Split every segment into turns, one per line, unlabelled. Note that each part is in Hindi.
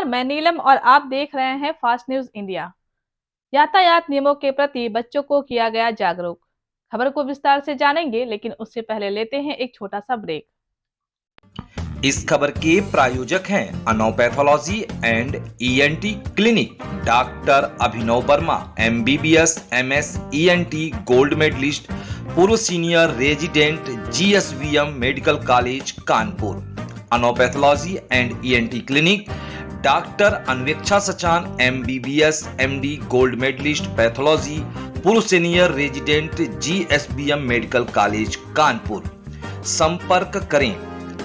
नमस्कार, मैं नीलम और आप देख रहे हैं फास्ट न्यूज इंडिया। यातायात नियमों के प्रति बच्चों को किया गया जागरूक। खबर को विस्तार से जानेंगे, लेकिन उससे पहले लेते हैं एक छोटा सा ब्रेक।
इस खबर के प्रायोजक हैं अनोपैथोलॉजी and ENT clinic, doctor Abhinav Verma, MBBS, MS, ENT gold medalist, पूर्व senior resident, GSVM medical college Kanpur. अनोपैथोलॉजी and ENT clinic, doctor Anveksha Sachan, MBBS, MD gold medalist, pathology, पूर्व senior resident, GSBM medical college Kanpur. संपर्क करें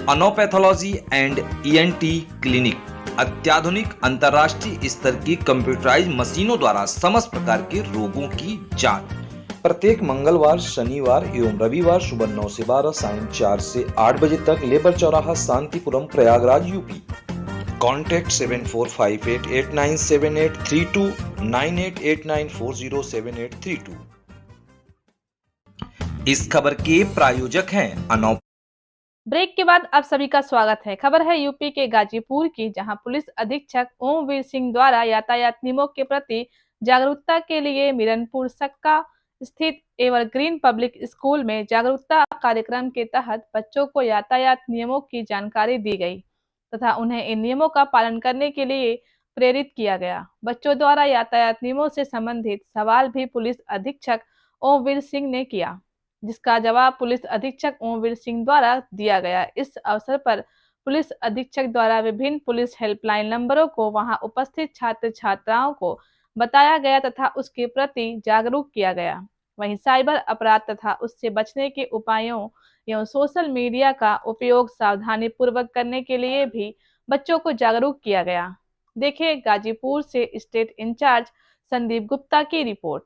अनोपैथोलॉजी एंड ईएनटी क्लिनिक। अत्याधुनिक अंतर्राष्ट्रीय स्तर की कंप्यूटराइज मशीनों द्वारा समस्त प्रकार के रोगों की जांच। प्रत्येक मंगलवार, शनिवार एवं रविवार सुबह 9 से 12, सायं 4 से 8 बजे तक। लेबर चौराहा, शांतिपुरम, प्रयागराज, यूपी। कॉन्टैक्ट 7458897832, 9889407832। इस खबर के प्रायोजक हैं
ब्रेक के बाद आप सभी का स्वागत है। खबर है यूपी के गाजीपुर की, जहां पुलिस अधीक्षक ओमवीर सिंह द्वारा यातायात नियमों के प्रति जागरूकता के लिए मिरनपुर सक्का स्थित एवरग्रीन पब्लिक स्कूल में जागरूकता कार्यक्रम के तहत बच्चों को यातायात नियमों की जानकारी दी गई तथा उन्हें इन नियमों का पालन करने के लिए प्रेरित किया गया। बच्चों द्वारा यातायात नियमों से संबंधित सवाल भी पुलिस अधीक्षक ओमवीर सिंह ने किया, जिसका जवाब पुलिस अधीक्षक ओमवीर सिंह द्वारा दिया गया। इस अवसर पर पुलिस अधीक्षक द्वारा विभिन्न पुलिस हेल्पलाइन नंबरों को वहां उपस्थित छात्र छात्राओं को बताया गया तथा उसके प्रति जागरूक किया गया। वहीं साइबर अपराध तथा उससे बचने के उपायों एवं सोशल मीडिया का उपयोग सावधानी पूर्वक करने के लिए भी बच्चों को जागरूक किया गया। देखिए गाजीपुर से स्टेट इंचार्ज संदीप गुप्ता की report.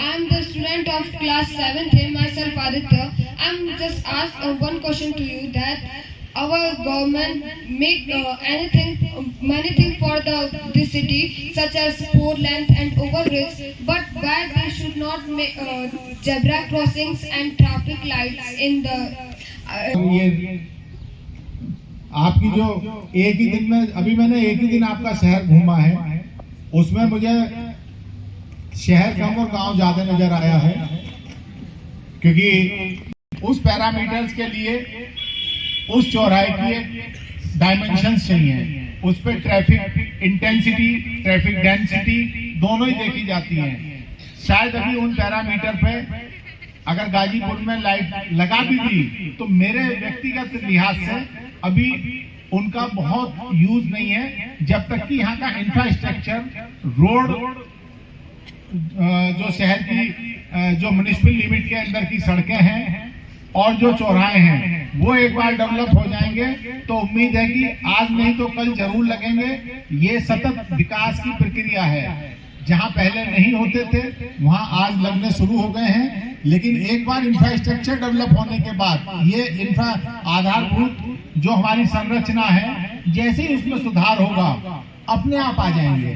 I'm the student of class 7th. Myself Aditya. I'm just asked one question to you, that our government make many things for this city, such as 4 lanes and overbridge, but why they should not make zebra crossings and traffic lights in the
आपकी जो एक ही दिन में, अभी मैंने एक ही दिन आपका शहर घूमा है, उसमें मुझे शहर कम और गांव ज्यादा नजर आया है, क्योंकि उस पैरामीटर्स के लिए उस चौराहे की एक डायमेंशंस चाहिए, उस पे ट्रैफिक इंटेंसिटी, ट्रैफिक डेंसिटी दोनों ही देखी जाती हैं। शायद अभी उन पैरामीटर पे अगर गाजीपुर में लाइट लगा भी दी तो मेरे व्यक्तिगत लिहाज से अभी उनका बहुत यूज नहीं है, जब तक कि यहाँ का इंफ्रास्ट्रक्चर, रोड, जो शहर की जो म्युनिसिपल लिमिट के अंदर की सड़कें हैं और जो चौराहे हैं वो एक बार डेवलप हो जाएंगे तो उम्मीद है कि आज नहीं तो कल जरूर लगेंगे। ये सतत विकास की प्रक्रिया है, जहां पहले नहीं होते थे वहां आज लगने शुरू हो गए हैं, लेकिन एक बार इंफ्रास्ट्रक्चर डेवलप होने के बाद ये आधारभूत जो हमारी संरचना है, जैसे ही उसमें सुधार होगा अपने आप आ जाएंगे।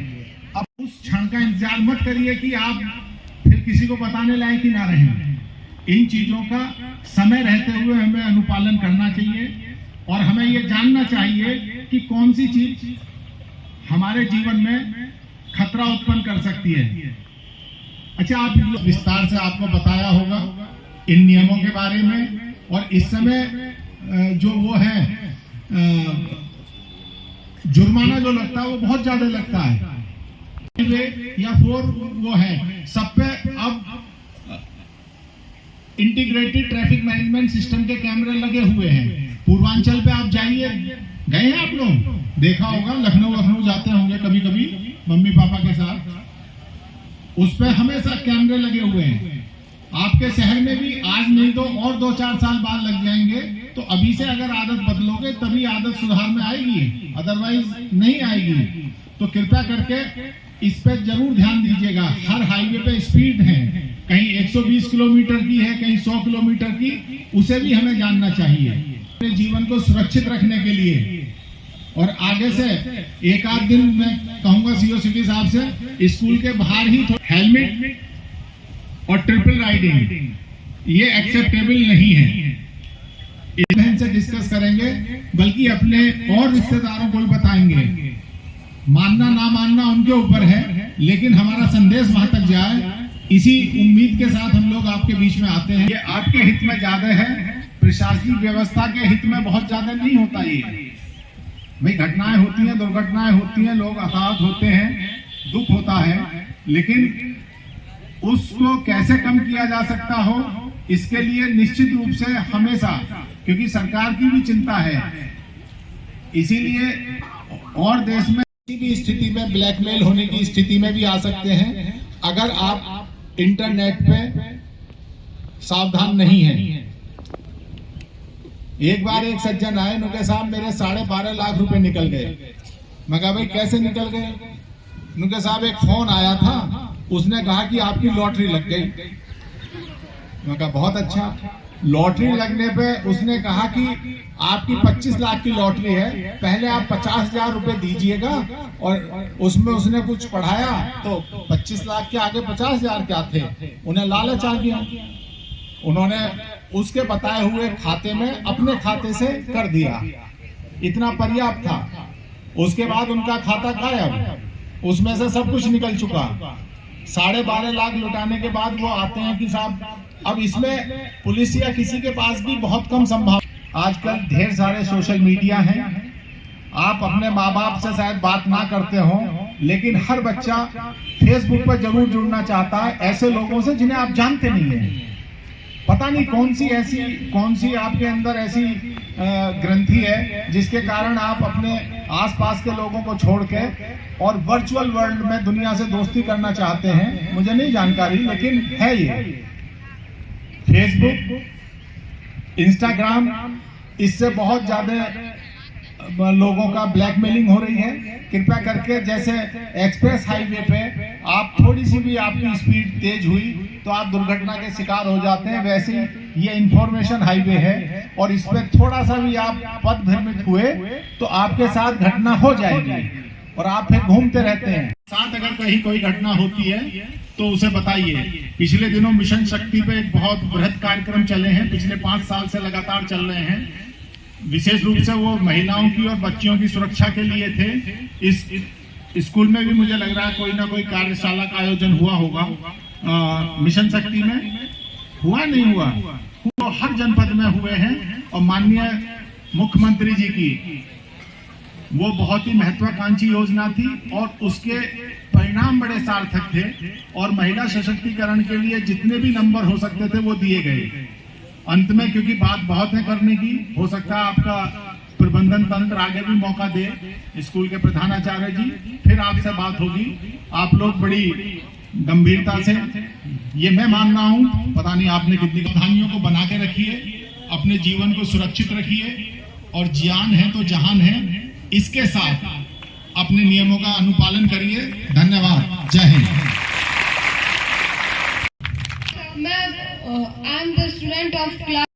अब उस क्षण का इंतजार मत करिए कि आप फिर किसी को बताने लायक ही ना रहें। इन चीजों का समय रहते हुए हमें अनुपालन करना चाहिए और हमें ये जानना चाहिए कि कौन सी चीज हमारे जीवन में खतरा उत्पन्न कर सकती है। अच्छा, आप विस्तार से आपको बताया होगा इन नियमों के बारे में, और इस समय जो वो है जुर्माना जो लगता है वो बहुत ज्यादा लगता है, या 4 वो है, सब पे अब इंटीग्रेटेड ट्रैफिक मैनेजमेंट सिस्टम के कैमरे लगे हुए हैं। पूर्वांचल पे आप जाइए, गए हैं आप लोग, देखा होगा, लखनऊ जाते होंगे कभी कभी मम्मी पापा के साथ, उस पे हमेशा कैमरे लगे हुए हैं। आपके शहर में भी आज नहीं तो और 2-4 साल बाद लग जाएंगे, तो अभी से अगर आदत बदलोगे तभी आदत सुधार में आएगी, अदरवाइज नहीं आएगी। तो कृपया करके इस पे जरूर ध्यान दीजिएगा। हर हाईवे पे स्पीड है, कहीं 120 किलोमीटर की है, कहीं 100 किलोमीटर की, उसे भी हमें जानना चाहिए अपने जीवन को सुरक्षित रखने के लिए। और आगे से एक आध दिन मैं कहूंगा सीओ सिटी साहब से, स्कूल के बाहर ही हेलमेट और ट्रिपल राइडिंग ये एक्सेप्टेबल नहीं है। बहन से डिस्कस करेंगे, बल्कि अपने और रिश्तेदारों को भी बताएंगे। मानना ना मानना उनके ऊपर है, लेकिन हमारा संदेश वहां तक जाए, इसी उम्मीद के साथ हम लोग आपके बीच में आते हैं। ये आपके हित में ज्यादा है, प्रशासनिक व्यवस्था के हित में बहुत ज्यादा नहीं होता। ये भाई घटनाएं होती हैं, दुर्घटनाएं होती हैं, लोग आहत होते हैं, दुख होता है, लेकिन उसको कैसे कम किया जा सकता हो, इसके लिए निश्चित रूप से हमेशा, क्योंकि सरकार की भी चिंता है, इसीलिए और देश में किसी भी स्थिति में ब्लैकमेल होने की स्थिति में भी आ सकते हैं, अगर आप इंटरनेट पे सावधान नहीं हैं। एक बार एक सज्जन आए, उनके साहब मेरे 12.5 लाख रुपए निकल गए। मैं कहा भाई कैसे निकल गए? उनके साहब एक फोन आया था, उसने कहा कि आपकी लॉटरी लग गई। मैं कहा बहुत अच्छा। लॉटरी लगने पे उसने कहा कि आपकी 25 लाख की लॉटरी है, पहले आप 50,000 रुपए दीजिएगा, और उसमें उसने कुछ पढ़ाया तो 25 लाख के आगे 50,000 क्या थे, उन्हें लालच आ गया। उन्होंने उसके बताए हुए खाते में अपने खाते से कर दिया, इतना पर्याप्त था। उसके बाद उनका खाता गायब, उसमें से सब कुछ निकल चुका। 12.5 लाख लुटाने के बाद वो आते हैं कि साहब अब इसमें पुलिस या किसी के पास भी बहुत कम संभावना। आजकल ढेर सारे सोशल मीडिया हैं, आप अपने माँ बाप से शायद बात ना करते हो, लेकिन हर बच्चा फेसबुक पर जरूर जुड़ना चाहता है ऐसे लोगों से जिन्हें आप जानते नहीं हैं। पता नहीं कौन सी आपके अंदर ऐसी ग्रंथि है जिसके कारण आप अपने आसपास के लोगों को छोड़ के और वर्चुअल वर्ल्ड में दुनिया से दोस्ती करना चाहते हैं। मुझे नहीं जानकारी, लेकिन है ये फेसबुक, इंस्टाग्राम, इससे बहुत ज्यादा लोगों का ब्लैकमेलिंग हो रही है। कृपया करके, जैसे एक्सप्रेस हाईवे पे आप थोड़ी सी भी आपकी स्पीड तेज हुई तो आप दुर्घटना के शिकार हो जाते हैं, वैसे ही ये इंफॉर्मेशन हाईवे है, और इस पे थोड़ा सा भी आप पथ भ्रमित हुए तो आपके साथ घटना हो जाएगी और आप फिर घूमते रहते हैं। साथ अगर कहीं कोई घटना होती है तो उसे बताइए। पिछले दिनों मिशन शक्ति पे एक बहुत बृहद कार्यक्रम चले हैं, पिछले 5 साल से लगातार चल रहे हैं। विशेष रूप से वो महिलाओं की और बच्चियों की सुरक्षा के लिए थे। इस स्कूल में भी मुझे लग रहा है कोई ना कोई कार्यशाला का आयोजन हुआ होगा। मिशन शक्ति में हुआ नहीं हुआ, वो हर जनपद में हुए हैं, और माननीय मुख्यमंत्री जी की वो बहुत ही महत्वाकांक्षी योजना थी और उसके परिणाम बड़े सार्थक थे, और महिला सशक्तिकरण के लिए जितने भी नंबर हो सकते थे वो दिए गए। अंत में, क्योंकि बात बहुत है करने की, हो सकता है आपका प्रबंधन तंत्र आगे भी मौका दे, स्कूल के प्रधानाचार्य जी, फिर आपसे बात होगी। आप लोग बड़ी गंभीरता से, ये मैं मान रहा हूँ, पता नहीं आपने कितनी सावधानियों को बना के रखिए, अपने जीवन को सुरक्षित रखिए, और जान है तो जहान है, इसके साथ अपने नियमों का अनुपालन करिए। धन्यवाद, जय Hind.
Ma'am, I am the student of class